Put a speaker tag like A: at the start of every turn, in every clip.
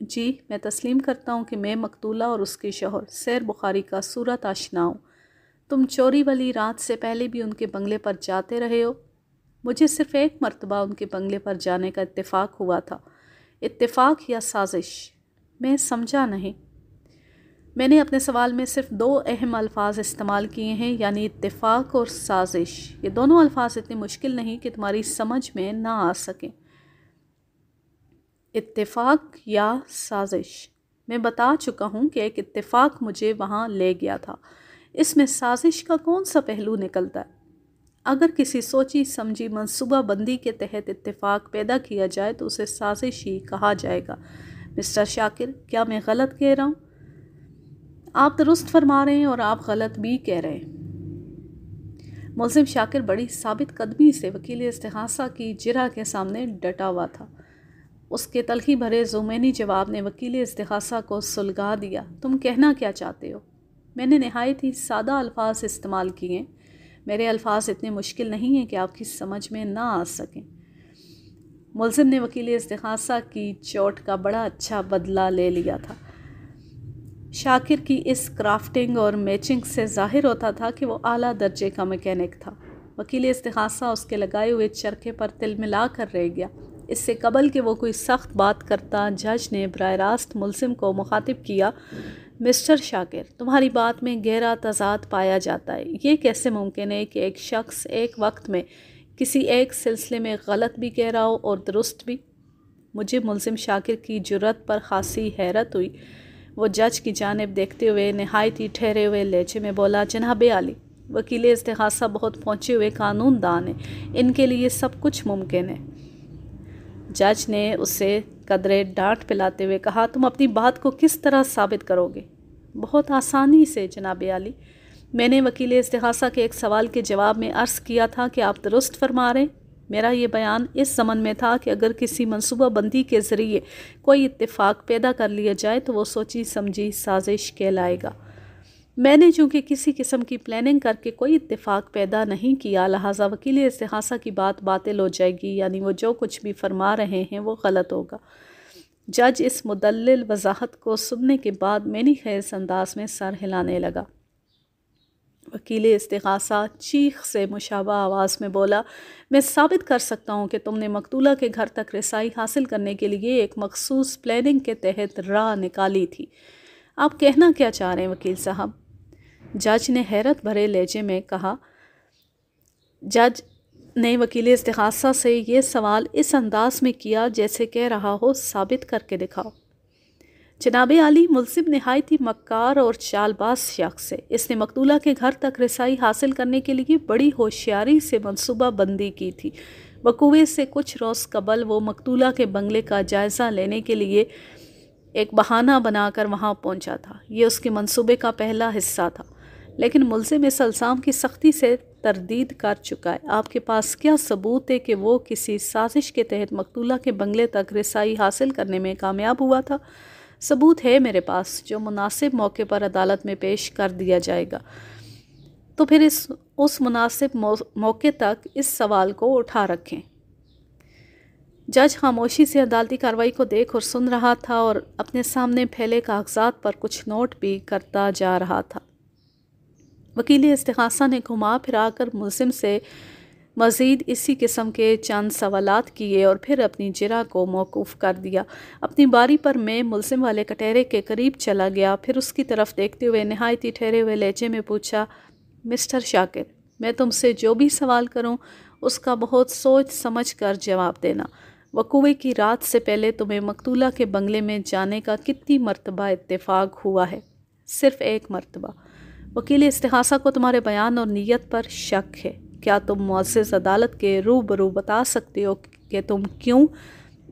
A: جی میں تسلیم کرتا ہوں کہ میں مقتولہ اور اس کے شوہر سیر بخاری کا صورت آشنا ہوں۔ تم چوری والی رات سے پہلے بھی ان کے بنگلے پر جاتے رہے ہو؟ مجھے صرف ایک مرتبہ ان کے بنگلے پر جانے کا اتفاق ہوا تھا۔ اتفاق یا سازش؟ میں سمجھا نہیں۔ میں نے اپنے سوال میں صرف 2 اہم الفاظ استعمال کیے ہیں، یعنی اتفاق اور سازش۔ یہ دونوں الفاظ اتنے مشکل نہیں کہ تمہاری سمجھ میں نہ آ سکیں۔ اتفاق یا سازش؟ میں بتا چکا ہوں کہ ایک اتفاق مجھے وہاں لے گیا تھا۔ اس میں سازش کا کون سا پہلو نکلتا ہے؟ اگر کسی سوچی سمجھی منصوبہ بندی کے تحت اتفاق پیدا کیا جائے تو اسے سازش ہی کہا جائے گا۔ مسٹر شاکر، کیا میں غلط کہہ رہا ہوں؟ آپ درست فرما رہے ہیں اور آپ غلط بھی کہہ رہے ہیں۔ ملزم شاکر بڑی ثابت قدمی سے وکیل استغاثہ کی جرح کے سامنے ڈٹا ہوا تھا۔ اس کے تلخی بھرے ذومینی جواب نے وکیل استغاثہ کو سلگا دیا۔ تم کہنا کیا چاہتے ہو؟ میں نے نہایت ہی سادہ الفاظ استعمال کیے۔ میرے الفاظ اتنے مشکل نہیں ہیں کہ آپ کی سمجھ میں نہ آ سکیں۔ ملزم نے وکیل استغاثہ کی چوٹ کا بڑا اچھا بدلہ لے لیا تھا۔ شاکر کی اس کرافٹنگ اور میچنگ سے ظاہر ہوتا تھا کہ وہ اعلیٰ درجے کا میکینک تھا۔ وکیل استغاثہ اس کے لگائے ہوئے چرخے پر تل ملا کر رہ گیا۔ اس سے قبل کہ وہ کوئی سخت بات کرتا، جج نے براہ راست ملزم کو مخاطب کیا، مسٹر شاکر، تمہاری بات میں گہرا تضاد پایا جاتا ہے۔ یہ کیسے ممکن ہے کہ ایک شخص ایک وقت میں کسی ایک سلسلے میں غلط بھی کہہ رہا ہو اور درست بھی؟ مجھے ملزم شاکر کی جرأت پر خاصی حیرت ہوئی۔ وہ جج کی جانب دیکھتے ہوئے نہایت ہی ٹھہرے ہوئے لہجے میں بولا، جناب عالی، وکیل استغاثہ بہت پہنچے ہوئے قانون دان ہیں، ان کے لیے سب کچھ ممکن ہے۔ جج نے اسے قدرے ڈانٹ پلاتے ہوئے کہا، تم اپنی بات کو کس طرح ثابت کرو گے؟ بہت آسانی سے جناب عالی۔ میں نے وکیل استغاثہ کے ایک سوال کے جواب میں عرض کیا تھا کہ آپ درست فرما رہے ہیں۔ میرا یہ بیان اس ضمن میں تھا کہ اگر کسی منصوبہ بندی کے ذریعے کوئی اتفاق پیدا کر لیا جائے تو وہ سوچی سمجھی سازش کہلائے گا۔ میں نے چونکہ کسی قسم کی پلاننگ کر کے کوئی اتفاق پیدا نہیں کیا، لہٰذا وکیل استغاثہ کی بات باطل ہو جائے گی، یعنی وہ جو کچھ بھی فرما رہے ہیں وہ غلط ہوگا۔ جج اس مدلل وضاحت کو سننے کے بعد معنی خیز انداز میں سر ہلانے لگا۔ وکیل استغاثہ چیخ سے مشابہ آواز میں بولا، میں ثابت کر سکتا ہوں کہ تم نے مقتولہ کے گھر تک رسائی حاصل کرنے کے لیے ایک مخصوص پلاننگ کے تحت راہ نکالی تھی۔ آپ کہنا کیا چاہ رہے ہیں وکیل صاحب؟ جج نے حیرت بھرے لہجے میں کہا۔ جج نے وکیل استغاثہ سے یہ سوال اس انداز میں کیا جیسے کہہ رہا ہو، ثابت کر کے دکھاؤ۔ جناب عالی، ملزم نہایت ہی مکار اور چال باز شخص ہے۔ اس نے مقتولہ کے گھر تک رسائی حاصل کرنے کے لیے بڑی ہوشیاری سے منصوبہ بندی کی تھی۔ وقوع سے کچھ روز قبل وہ مقتولہ کے بنگلے کا جائزہ لینے کے لیے ایک بہانہ بنا کر وہاں پہنچا تھا۔ یہ اس کے منصوبے کا پہلا حصہ تھا، لیکن ملزم اس الزام کی سختی سے تردید کر چکا ہے۔ آپ کے پاس کیا ثبوت ہے کہ وہ کسی سازش کے تحت مقتولہ کے بنگلے تک رسائی حاصل کرنے میں کامیاب ہوا تھا؟ ثبوت ہے میرے پاس، جو مناسب موقع پر عدالت میں پیش کر دیا جائے گا۔ تو پھر اس مناسب موقع تک اس سوال کو اٹھا رکھیں۔ جج خاموشی سے عدالتی کارروائی کو دیکھ اور سن رہا تھا اور اپنے سامنے پھیلے کاغذات پر کچھ نوٹ بھی کرتا جا رہا تھا۔ وکیل استغاثہ نے گھما پھرا کر ملزم سے مزید اسی قسم کے چند سوالات کیے اور پھر اپنی جرح کو موقوف کر دیا۔ اپنی باری پر میں ملزم والے کٹہرے کے قریب چلا گیا، پھر اس کی طرف دیکھتے ہوئے نہایت ہی ٹھہرے ہوئے لہجے میں پوچھا، مسٹر شاکر، میں تم سے جو بھی سوال کروں اس کا بہت سوچ سمجھ کر جواب دینا۔ وقوع کی رات سے پہلے تمہیں مقتولہ کے بنگلے میں جانے کا کتنی مرتبہ اتفاق ہوا ہے؟ صرف ایک مرتبہ۔ وکیل استغاثہ کو تمہارے بیان اور نیت پر شک ہے۔ کیا تم معزز عدالت کے روبرو بتا سکتے ہو کہ تم کیوں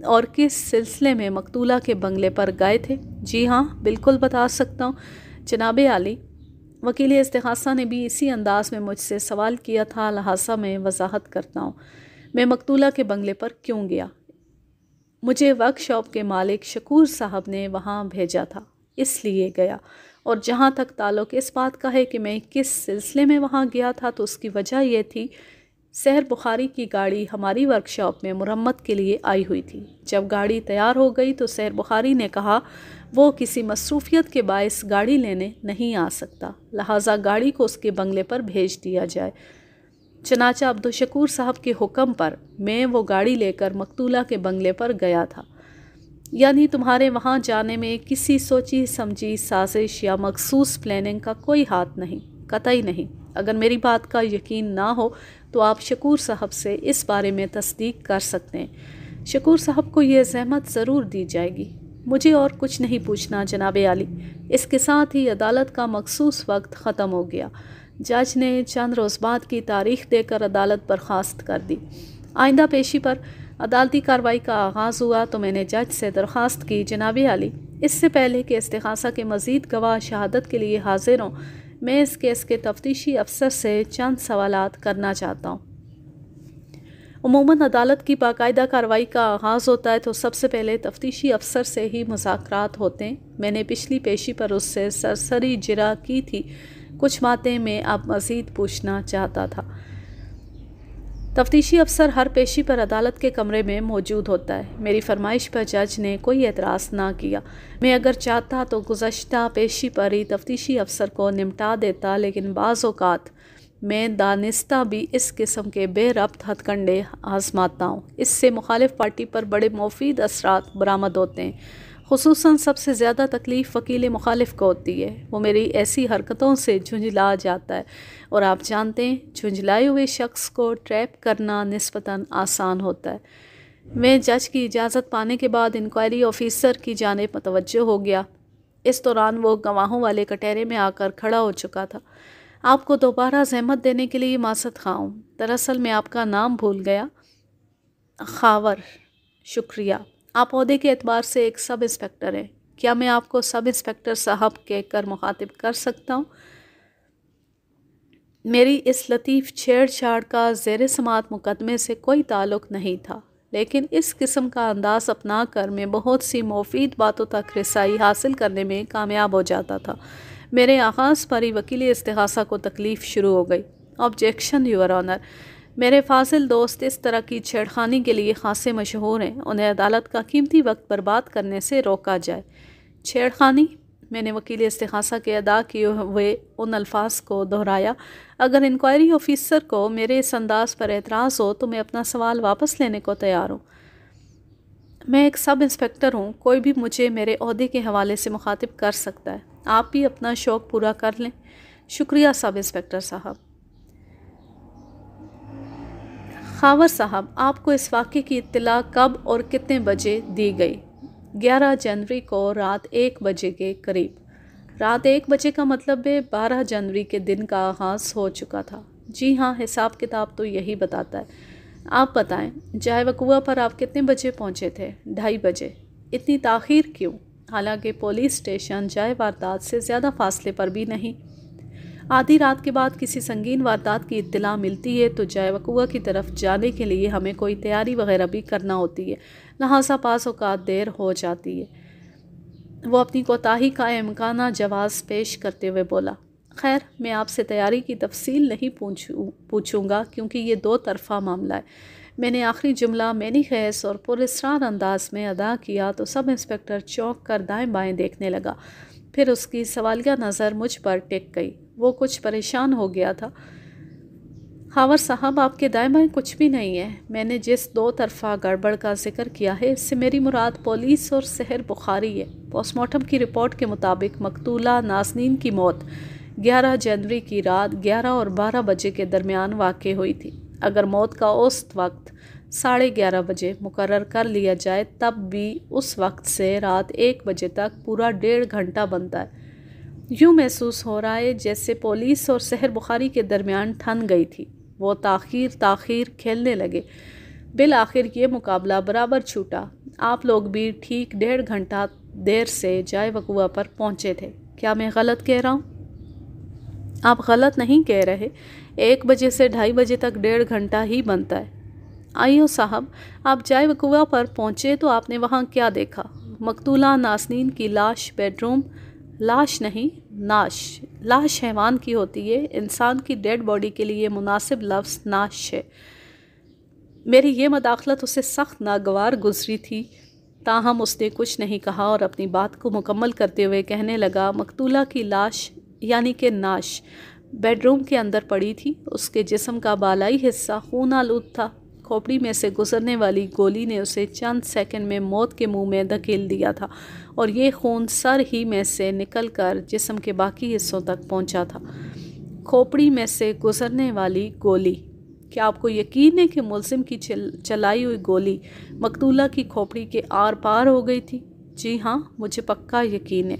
A: اور کس سلسلے میں مقتولہ کے بنگلے پر گئے تھے؟ جی ہاں، بالکل بتا سکتا ہوں جناب عالی۔ وکیل استغاثہ نے بھی اسی انداز میں مجھ سے سوال کیا تھا، لہٰذا میں وضاحت کرتا ہوں۔ میں مقتولہ کے بنگلے پر کیوں گیا؟ مجھے ورک شاپ کے مالک شکور صاحب نے وہاں بھیجا تھا، اس لیے گیا۔ اور جہاں تک تعلق اس بات کا ہے کہ میں کس سلسلے میں وہاں گیا تھا، تو اس کی وجہ یہ تھی، سحر بخاری کی گاڑی ہماری ورکشاپ میں مرمت کے لیے آئی ہوئی تھی۔ جب گاڑی تیار ہو گئی تو سحر بخاری نے کہا وہ کسی مصروفیت کے باعث گاڑی لینے نہیں آ سکتا، لہٰذا گاڑی کو اس کے بنگلے پر بھیج دیا جائے۔ چنانچہ عبدالشکور صاحب کے حکم پر میں وہ گاڑی لے کر مقتولہ کے بنگلے پر گیا تھا۔ یعنی تمہارے وہاں جانے میں کسی سوچی سمجھی سازش یا مخصوص پلاننگ کا کوئی ہاتھ نہیں، قطعی نہیں۔ اگر میری بات کا یقین نہ ہو تو آپ شکور صاحب سے اس بارے میں تصدیق کر سکتے ہیں۔ شکور صاحب کو یہ زحمت ضرور دی جائے گی۔ مجھے اور کچھ نہیں پوچھنا جناب عالی۔ اس کے ساتھ ہی عدالت کا مخصوص وقت ختم ہو گیا۔ جج نے چند روز بعد کی تاریخ دے کر عدالت برخاست کر دی۔ آئندہ پیشی پر عدالتی کارروائی کا آغاز ہوا تو میں نے جج سے درخواست کی، جناب عالی، اس سے پہلے کہ استغاثہ کے مزید گواہ شہادت کے لیے حاضر ہوں، میں اس کیس کے تفتیشی افسر سے چند سوالات کرنا چاہتا ہوں۔ عموماً عدالت کی باقاعدہ کارروائی کا آغاز ہوتا ہے تو سب سے پہلے تفتیشی افسر سے ہی مذاکرات ہوتے ہیں۔ میں نے پچھلی پیشی پر اس سے سرسری جرح کی تھی، کچھ باتیں میں اب مزید پوچھنا چاہتا تھا۔ تفتیشی افسر ہر پیشی پر عدالت کے کمرے میں موجود ہوتا ہے۔ میری فرمائش پر جج نے کوئی اعتراض نہ کیا۔ میں اگر چاہتا تو گزشتہ پیشی پر ہی تفتیشی افسر کو نمٹا دیتا، لیکن بعض اوقات میں دانستہ بھی اس قسم کے بے ربط ہتھ کنڈے آزماتا ہوں۔ اس سے مخالف پارٹی پر بڑے مفید اثرات برآمد ہوتے ہیں۔ خصوصاً سب سے زیادہ تکلیف وکیل مخالف کو ہوتی ہے۔ وہ میری ایسی حرکتوں سے جھنجھلا جاتا ہے، اور آپ جانتے ہیں جھنجھلائے ہوئے شخص کو ٹریپ کرنا نسبتاً آسان ہوتا ہے۔ میں جج کی اجازت پانے کے بعد انکوائری آفیسر کی جانب متوجہ ہو گیا۔ اس دوران وہ گواہوں والے کٹہرے میں آ کر کھڑا ہو چکا تھا۔ آپ کو دوبارہ زحمت دینے کے لیے معذرت خواہ ہوں، دراصل میں آپ کا نام بھول گیا۔ خاور، شکریہ۔ آپ عہدے کے اعتبار سے ایک سب انسپکٹر ہیں، کیا میں آپ کو سب انسپکٹر صاحب کہہ کر مخاطب کر سکتا ہوں؟ میری اس لطیف چھیڑ چھاڑ کا زیر سماعت مقدمے سے کوئی تعلق نہیں تھا، لیکن اس قسم کا انداز اپنا کر میں بہت سی مفید باتوں تک رسائی حاصل کرنے میں کامیاب ہو جاتا تھا۔ میرے آغاز پر ہی وکیل استغاثہ کو تکلیف شروع ہو گئی۔ آبجیکشن یور آنر، میرے فاضل دوست اس طرح کی چھیڑخانی کے لیے خاصے مشہور ہیں، انہیں عدالت کا قیمتی وقت برباد کرنے سے روکا جائے۔ چھیڑخانی؟ میں نے وکیل استغاثہ کے ادا کیے ہوئے ان الفاظ کو دہرایا۔ اگر انکوائری آفیسر کو میرے اس انداز پر اعتراض ہو تو میں اپنا سوال واپس لینے کو تیار ہوں۔ میں ایک سب انسپکٹر ہوں، کوئی بھی مجھے میرے عہدے کے حوالے سے مخاطب کر سکتا ہے۔ آپ بھی اپنا شوق پورا کر لیں۔ شکریہ سب انسپکٹر صاحب۔ خاور صاحب، آپ کو اس واقعے کی اطلاع کب اور کتنے بجے دی گئی؟ 11 جنوری کو رات 1 بجے کے قریب۔ رات 1 بجے کا مطلب ہے 12 جنوری کے دن کا آغاز ہو چکا تھا۔ جی ہاں، حساب کتاب تو یہی بتاتا ہے۔ آپ بتائیں، جائے وقوع پر آپ کتنے بجے پہنچے تھے؟ 2:30 بجے۔ اتنی تاخیر کیوں؟ حالانکہ پولیس اسٹیشن جائے واردات سے زیادہ فاصلے پر بھی نہیں۔ آدھی رات کے بعد کسی سنگین واردات کی اطلاع ملتی ہے تو جائے وقوع کی طرف جانے کے لیے ہمیں کوئی تیاری وغیرہ بھی کرنا ہوتی ہے، لہٰذا بعض اوقات دیر ہو جاتی ہے۔ وہ اپنی کوتاہی کا امکانہ جواز پیش کرتے ہوئے بولا، خیر، میں آپ سے تیاری کی تفصیل نہیں پوچھوں گا کیونکہ یہ 2 طرفہ معاملہ ہے۔ میں نے آخری جملہ مینی خیز اور پراسرار انداز میں ادا کیا تو سب انسپکٹر چونک کر دائیں بائیں دیکھنے لگا، پھر اس کی سوالیہ نظر مجھ پر ٹک گئی۔ وہ کچھ پریشان ہو گیا تھا۔ خاور صاحب، آپ کے دائیں بائیں کچھ بھی نہیں ہے۔ میں نے جس 2 طرفہ گڑبڑ کا ذکر کیا ہے اس سے میری مراد پولیس اور سحر بخاری ہے۔ پوسٹ مارٹم کی رپورٹ کے مطابق مقتولہ نازنین کی موت 11 جنوری کی رات 11 اور 12 بجے کے درمیان واقع ہوئی تھی۔ اگر موت کا اوسط وقت 11:30 بجے مقرر کر لیا جائے تب بھی اس وقت سے رات 1 بجے تک پورا 1.5 گھنٹہ بنتا ہے۔ یوں محسوس ہو رہا ہے جیسے پولیس اور سحر بخاری کے درمیان ٹھن گئی تھی۔ وہ تاخیر کھیلنے لگے۔ بالآخر یہ مقابلہ برابر چھوٹا۔ آپ لوگ بھی ٹھیک 1.5 گھنٹہ دیر سے جائے وقوع پر پہنچے تھے۔ کیا میں غلط کہہ رہا ہوں؟ آپ غلط نہیں کہہ رہے۔ 1 بجے سے 2:30 بجے تک 1.5 گھنٹہ ہی بنتا ہے۔ آئیو صاحب، آپ جائے وقوع پر پہنچے تو آپ نے وہاں کیا دیکھا؟ مقتولہ نازنین کی لاش بیڈروم، لاش نہیں، نعش، لاش حیوان کی ہوتی ہے، انسان کی ڈیڈ باڈی کے لیے مناسب لفظ نعش ہے۔ میری یہ مداخلت اسے سخت ناگوار گزری تھی، تاہم اس نے کچھ نہیں کہا اور اپنی بات کو مکمل کرتے ہوئے کہنے لگا، مقتولہ کی لاش یعنی کہ نعش بیڈ روم کے اندر پڑی تھی۔ اس کے جسم کا بالائی حصہ خون آلود تھا۔ کھوپڑی میں سے گزرنے والی گولی نے اسے چند سیکنڈ میں موت کے منہ میں دھکیل دیا تھا اور یہ خون سر ہی میں سے نکل کر جسم کے باقی حصوں تک پہنچا تھا۔ کھوپڑی میں سے گزرنے والی گولی، کیا آپ کو یقین ہے کہ ملزم کی چلائی ہوئی گولی مقتولہ کی کھوپڑی کے آر پار ہو گئی تھی؟ جی ہاں، مجھے پکا یقین ہے۔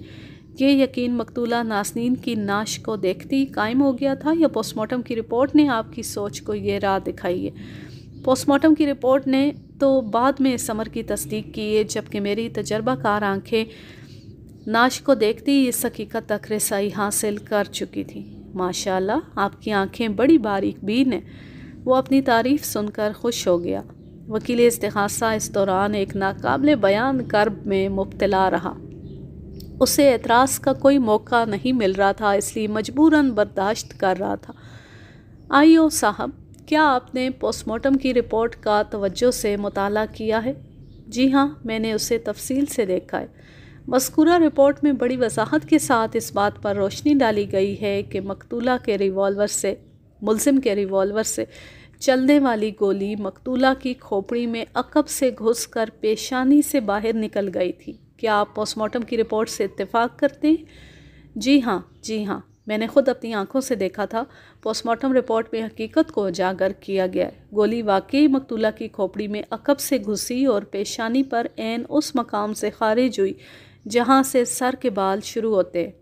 A: یہ یقین مقتولہ ناسنین کی نعش کو دیکھتے ہی قائم ہو گیا تھا یا پوسٹ مارٹم کی رپورٹ نے آپ کی سوچ کو یہ راہ دکھائی ہے؟ پوسٹ مارٹم کی رپورٹ نے تو بعد میں اس امر کی تصدیق کی ہے، جبکہ میری تجربہ کار آنکھیں نعش کو دیکھتے ہی اس حقیقت تک رسائی حاصل کر چکی تھی۔ ماشاءاللہ، آپ کی آنکھیں بڑی باریک بین ہیں۔ وہ اپنی تعریف سن کر خوش ہو گیا۔ وکیل استغاثہ اس دوران ایک ناقابل بیان کرب میں مبتلا رہا۔ اسے اعتراض کا کوئی موقع نہیں مل رہا تھا، اس لیے مجبوراً برداشت کر رہا تھا۔ آئیو صاحب، کیا آپ نے پوسٹ مارٹم کی رپورٹ کا توجہ سے مطالعہ کیا ہے؟ جی ہاں، میں نے اسے تفصیل سے دیکھا ہے۔ مذکورہ رپورٹ میں بڑی وضاحت کے ساتھ اس بات پر روشنی ڈالی گئی ہے کہ ملزم کے ریوالور سے چلنے والی گولی مقتولہ کی کھوپڑی میں عقب سے گھس کر پیشانی سے باہر نکل گئی تھی۔ کیا آپ پوسٹ مارٹم کی رپورٹ سے اتفاق کرتے ہیں؟ جی ہاں، میں نے خود اپنی آنکھوں سے دیکھا تھا۔ پوسٹ مارٹم رپورٹ میں حقیقت کو اجاگر کیا گیا ہے۔ گولی واقعی مقتولہ کی کھوپڑی میں عقب سے گھسی اور پیشانی پر عین اس مقام سے خارج ہوئی جہاں سے سر کے بال شروع ہوتے ہیں۔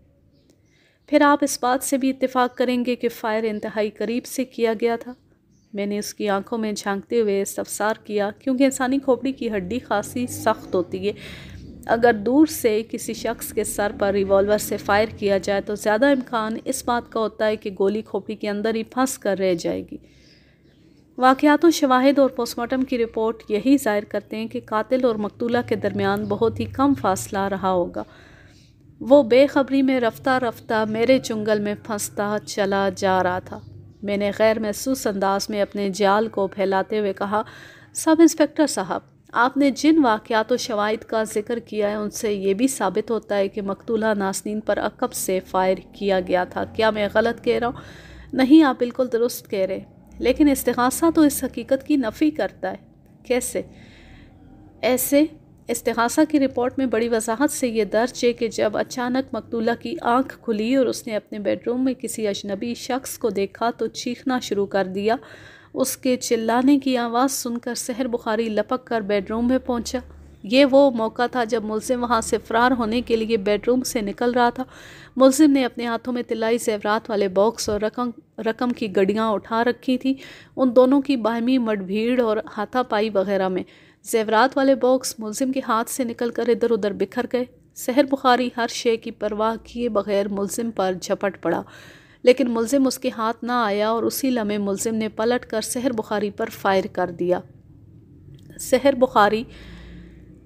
A: پھر آپ اس بات سے بھی اتفاق کریں گے کہ فائر انتہائی قریب سے کیا گیا تھا؟ میں نے اس کی آنکھوں میں جھانکتے ہوئے استفسار کیا، کیونکہ انسانی کھوپڑی کی ہڈی خاصی سخت ہوتی ہے۔ اگر دور سے کسی شخص کے سر پر ریوالور سے فائر کیا جائے تو زیادہ امکان اس بات کا ہوتا ہے کہ گولی کھوپڑی کے اندر ہی پھنس کر رہ جائے گی۔ واقعات و شواہد اور پوسٹ مارٹم کی رپورٹ یہی ظاہر کرتے ہیں کہ قاتل اور مقتولہ کے درمیان بہت ہی کم فاصلہ رہا ہوگا۔ وہ بے خبری میں رفتہ رفتہ میرے چنگل میں پھنستا چلا جا رہا تھا۔ میں نے غیر محسوس انداز میں اپنے جال کو پھیلاتے ہوئے کہا، سب انسپکٹر صاحب، آپ نے جن واقعات و شواہد کا ذکر کیا ہے ان سے یہ بھی ثابت ہوتا ہے کہ مقتولہ ناسنین پر عقب سے فائر کیا گیا تھا۔ کیا میں غلط کہہ رہا ہوں؟ نہیں، آپ بالکل درست کہہ رہے، لیکن استغاثہ تو اس حقیقت کی نفی کرتا ہے۔ کیسے؟ ایسے استغاثہ کی رپورٹ میں بڑی وضاحت سے یہ درج ہے کہ جب اچانک مقتولہ کی آنکھ کھلی اور اس نے اپنے بیڈ روم میں کسی اجنبی شخص کو دیکھا تو چیخنا شروع کر دیا۔ اس کے چلانے کی آواز سن کر سحر بخاری لپک کر بیڈ روم میں پہنچا۔ یہ وہ موقع تھا جب ملزم وہاں سے فرار ہونے کے لیے بیڈ روم سے نکل رہا تھا۔ ملزم نے اپنے ہاتھوں میں طلائی زیورات والے باکس اور رقم کی گڈیاں اٹھا رکھی تھیں۔ ان دونوں کی باہمی مڈ بھیڑ اور ہاتھا پائی وغیرہ میں زیورات والے باکس ملزم کے ہاتھ سے نکل کر ادھر ادھر بکھر گئے۔ سحر بخاری ہر شے کی پرواہ کیے بغیر ملزم پر جھپٹ پڑا، لیکن ملزم اس کے ہاتھ نہ آیا اور اسی لمحے ملزم نے پلٹ کر سحر بخاری پر فائر کر دیا۔ سحر بخاری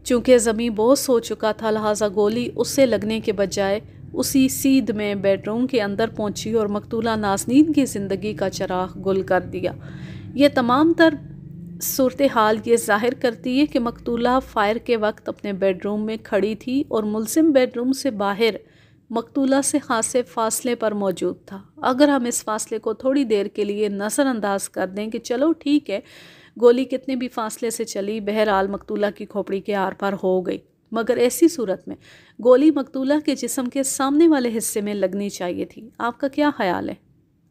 A: چونکہ زمیں بوس ہو چکا تھا، لہٰذا گولی اس سے لگنے کے بجائے اسی سیدھ میں بیڈ روم کے اندر پہنچی اور مقتولہ نازنین کی زندگی کا چراغ گل کر دیا۔ یہ تمام تر صورتحال یہ ظاہر کرتی ہے کہ مقتولہ فائر کے وقت اپنے بیڈ روم میں کھڑی تھی اور ملزم بیڈ روم سے باہر مقتولہ سے خاصے فاصلے پر موجود تھا۔ اگر ہم اس فاصلے کو تھوڑی دیر کے لیے نظر انداز کر دیں کہ چلو ٹھیک ہے، گولی کتنے بھی فاصلے سے چلی، بہرحال مقتولہ کی کھوپڑی کے آر پار ہو گئی، مگر ایسی صورت میں گولی مقتولہ کے جسم کے سامنے والے حصے میں لگنی چاہیے تھی۔ آپ کا کیا خیال ہے؟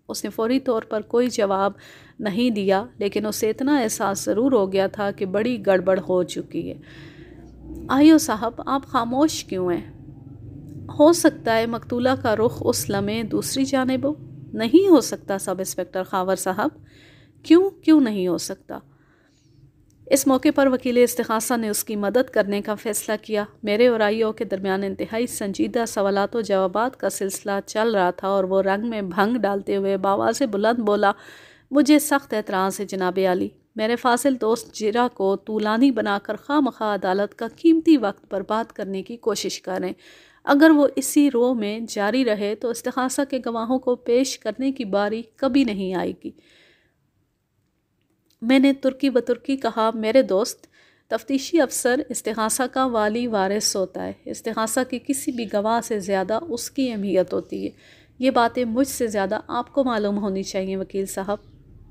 A: اس نے فوری طور پر کوئی جواب نہیں دیا، لیکن اسے اتنا احساس ضرور ہو گیا تھا کہ بڑی گڑبڑ ہو چکی ہے۔ آئیو صاحب، آپ خاموش کیوں ہیں؟ ہو سکتا ہے مقتولہ کا رخ اس لمحے دوسری جانب ہو۔ نہیں ہو سکتا سب انسپکٹر خاور صاحب۔ کیوں نہیں ہو سکتا؟ اس موقع پر وکیل استغاثہ نے اس کی مدد کرنے کا فیصلہ کیا۔ میرے اور آئیو کے درمیان انتہائی سنجیدہ سوالات و جوابات کا سلسلہ چل رہا تھا اور وہ رنگ میں بھنگ ڈالتے ہوئے بآواز بلند بولا، مجھے سخت اعتراض ہے جناب عالی، میرے فاضل دوست جرا کو طولانی بنا کر خواہ مخواہ عدالت کا قیمتی وقت برباد کرنے کی کوشش کریں۔ اگر وہ اسی رو میں جاری رہے تو استغاثہ کے گواہوں کو پیش کرنے کی باری کبھی نہیں آئے گی۔ میں نے ترکی بترکی کہا، میرے دوست، تفتیشی افسر استغاثہ کا والی وارث ہوتا ہے۔ استغاثہ کے کسی بھی گواہ سے زیادہ اس کی اہمیت ہوتی ہے۔ یہ باتیں مجھ سے زیادہ آپ کو معلوم ہونی چاہیے وکیل صاحب۔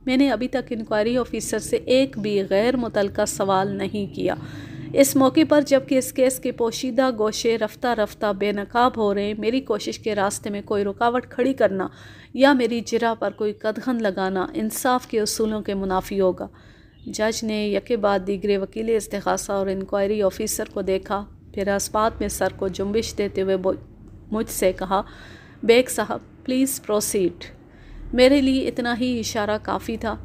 A: میں نے ابھی تک انکوائری آفیسر سے ایک بھی غیر متعلقہ سوال نہیں کیا۔ اس موقع پر جبکہ اس کیس کے پوشیدہ گوشے رفتہ رفتہ بے نقاب ہو رہے ہیں، میری کوشش کے راستے میں کوئی رکاوٹ کھڑی کرنا یا میری جرح پر کوئی قدغن لگانا انصاف کے اصولوں کے منافی ہوگا۔ جج نے یکے بعد دیگرے وکیل استغاثہ اور انکوائری آفیسر کو دیکھا، پھر اسبات میں سر کو جنبش دیتے ہوئے مجھ سے کہا، بیگ صاحب پلیز پروسیڈ۔ میرے لیے اتنا ہی اشارہ کافی تھا۔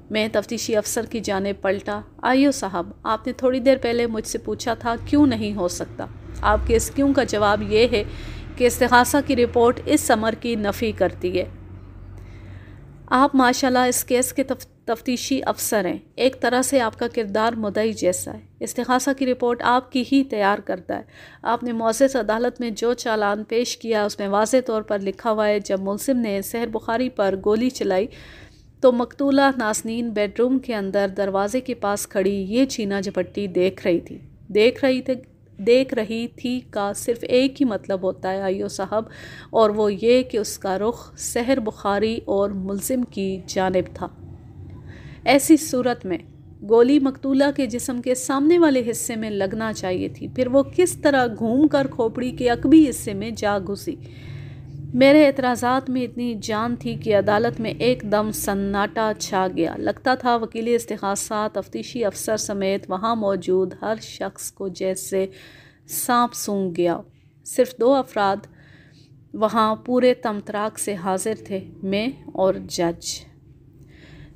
A: میں تفتیشی افسر کی جانب پلٹا۔ آئیو صاحب، آپ نے تھوڑی دیر پہلے مجھ سے پوچھا تھا کیوں نہیں ہو سکتا۔ آپ کے اس کیوں کا جواب یہ ہے کہ استغاثہ کی رپورٹ اس امر کی نفی کرتی ہے۔ آپ ماشاءاللہ اس کیس کے تفتیشی افسر ہیں، ایک طرح سے آپ کا کردار مدعی جیسا ہے۔ استغاثہ کی رپورٹ آپ کی ہی تیار کرتا ہے۔ آپ نے معزز عدالت میں جو چالان پیش کیا اس میں واضح طور پر لکھا ہوا ہے، جب ملزم نے سحر بخاری پر گولی چلائی تو مقتولہ نازنین بیڈ روم کے اندر دروازے کے پاس کھڑی یہ چینا جھپٹی دیکھ رہی تھی کا صرف ایک ہی مطلب ہوتا ہے آئیو صاحب، اور وہ یہ کہ اس کا رخ سحر بخاری اور ملزم کی جانب تھا۔ ایسی صورت میں گولی مقتولہ کے جسم کے سامنے والے حصے میں لگنا چاہیے تھی، پھر وہ کس طرح گھوم کر کھوپڑی کے عقبی حصے میں جا گھسی؟ میرے اعتراضات میں اتنی جان تھی کہ عدالت میں ایک دم سناٹا چھا گیا۔ لگتا تھا وکیل استغاثہ، تفتیشی افسر سمیت وہاں موجود ہر شخص کو جیسے سانپ سونگھ گیا۔ صرف 2 افراد وہاں پورے تمطراق سے حاضر تھے، میں اور جج۔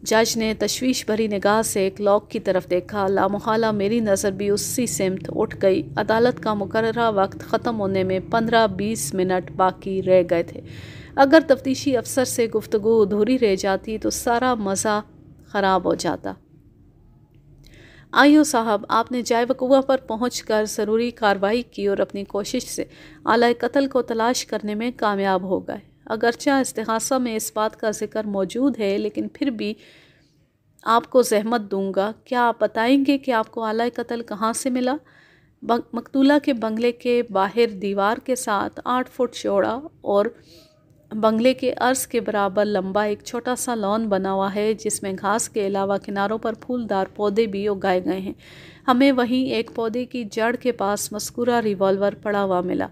A: جج نے تشویش بھری نگاہ سے ایک لاک کی طرف دیکھا۔ لامحالہ میری نظر بھی اسی سمت اٹھ گئی۔ عدالت کا مقررہ وقت ختم ہونے میں 15-20 منٹ باقی رہ گئے تھے۔ اگر تفتیشی افسر سے گفتگو ادھوری رہ جاتی تو سارا مزہ خراب ہو جاتا۔ آئیو صاحب، آپ نے جائے وقوع پر پہنچ کر ضروری کارروائی کی اور اپنی کوشش سے آلۂ قتل کو تلاش کرنے میں کامیاب ہو گئے۔ اگرچہ استغاثہ میں اس بات کا ذکر موجود ہے، لیکن پھر بھی آپ کو زحمت دوں گا۔ کیا آپ بتائیں گے کہ آپ کو آلۂ قتل کہاں سے ملا؟ مقتولہ کے بنگلے کے باہر دیوار کے ساتھ 8 فٹ چوڑا اور بنگلے کے عرض کے برابر لمبا ایک چھوٹا سا لان بنا ہوا ہے، جس میں گھاس کے علاوہ کناروں پر پھولدار پودے بھی اگائے گئے ہیں۔ ہمیں وہیں ایک پودے کی جڑ کے پاس مذکورہ ریوالور پڑا ہوا ملا۔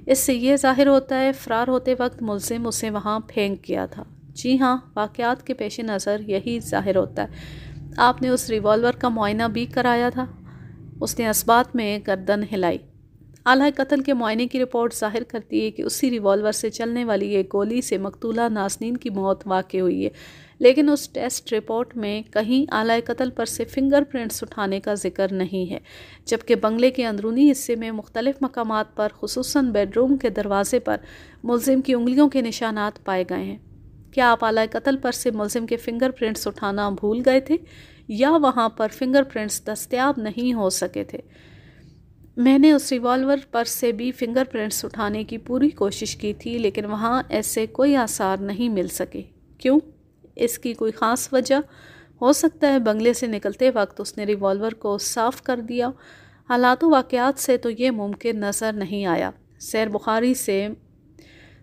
A: اس سے یہ ظاہر ہوتا ہے فرار ہوتے وقت ملزم اسے وہاں پھینک گیا تھا۔ جی ہاں، واقعات کے پیش نظر یہی ظاہر ہوتا ہے۔ آپ نے اس ریوالور کا معائنہ بھی کرایا تھا؟ اس نے اسبات میں گردن ہلائی۔ آلۂ قتل کے معائنے کی رپورٹ ظاہر کرتی ہے کہ اسی ریوالور سے چلنے والی ایک گولی سے مقتولہ نازنین کی موت واقع ہوئی ہے، لیکن اس ٹیسٹ رپورٹ میں کہیں آلۂ قتل پر سے فنگر پرنٹس اٹھانے کا ذکر نہیں ہے، جبکہ بنگلے کے اندرونی حصے میں مختلف مقامات پر خصوصاً بیڈ روم کے دروازے پر ملزم کی انگلیوں کے نشانات پائے گئے ہیں۔ کیا آپ آلۂ قتل پر سے ملزم کے فنگر پرنٹس اٹھانا بھول گئے تھے یا وہاں پر فنگر پرنٹس دستیاب نہیں ہو سکے تھے؟ میں نے اس ریوالور پر سے بھی فنگر پرنٹس اٹھانے کی پوری کوشش کی تھی، لیکن وہاں ایسے کوئی آثار نہیں مل سکے۔ کیوں؟ اس کی کوئی خاص وجہ؟ ہو سکتا ہے بنگلے سے نکلتے وقت اس نے ریوالور کو صاف کر دیا۔ حالات و واقعات سے تو یہ ممکن نظر نہیں آیا۔